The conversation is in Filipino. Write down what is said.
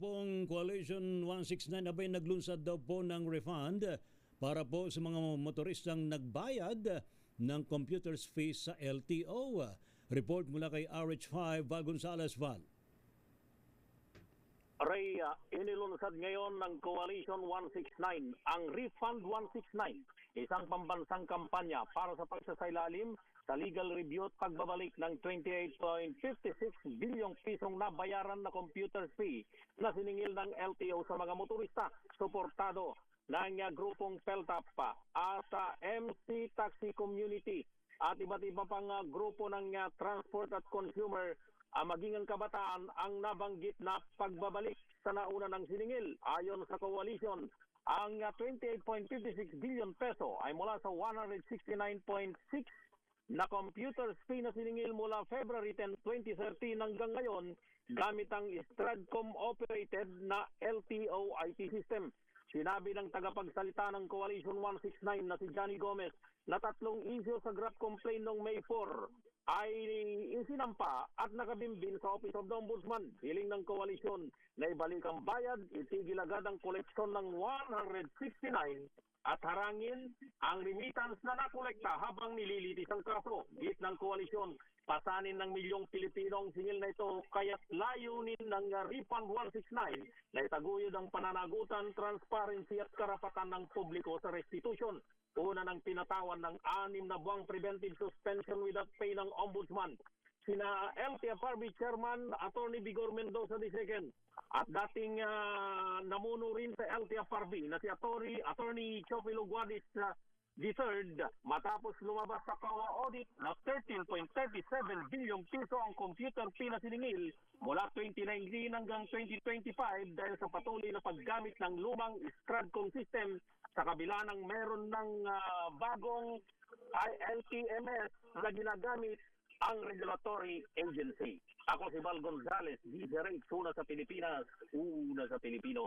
grupong Coalition 169 abay naglunsad daw po ng refund para po sa mga motoristang nagbayad ng computer's fees sa LTO. Report mula kay RH5 Val Gonzales. Val. Ray, inilunsad ngayon ng Coalition 169 ang Refund 169, isang pambansang kampanya para sa pagsasailalim sa legal review at pagbabalik ng 28.56 bilyong pisong nabayaran na computer fee na siningil ng LTO sa mga motorista, suportado ng grupong PELTAP at MC Taxi Community at iba't iba pang grupo ng transport at consumer. Maging ang kabataan ang nabanggit na pagbabalik sa nauna ng siningil. Ayon sa coalition, ang 28.56 billion peso ay mula sa 169.6 na computer fee na siningil mula February 10, 2013 hanggang ngayon gamit ang Stratcom-operated na LTO IT system. Sinabi ng tagapagsalita ng Coalition 169 na si Johnny Gomez na 3 issue sa grab complaint noong May 4 ay isinampa at nakabimbin sa Office of the Ombudsman. Hiling ng koalisyon na ibalik ang bayad, itigil agad ang koleksyon ng 169 at harangin ang remittance na nakolekta habang nililitis ang kaso. Git ng koalisyon, pasanin ng milyong Pilipino ang singil na ito, kaya't layunin ng Refund 169 na itaguyod ang pananagutan, transparency at karapatan ng publiko sa restitution. Una ng pinatawan ng 6 na buwang preventive suspension without pay ng Ombudsman, sina LTFRB Chairman Attorney Vigor Mendoza II at dating namuno rin sa LTFRB na si Attorney Chofilo Guadis III matapos lumabas sa COA audit na 13.37 bilyong piso ang computer fee na siningil mula 2019 hanggang 2025 dahil sa patuloy na paggamit ng lumang Stratcom system sa kabila ng meron ng bagong ILTMS na ginagamit ang regulatory agency. Ako si Val Gonzales, DZRH, una sa Pilipinas, una sa Pilipino.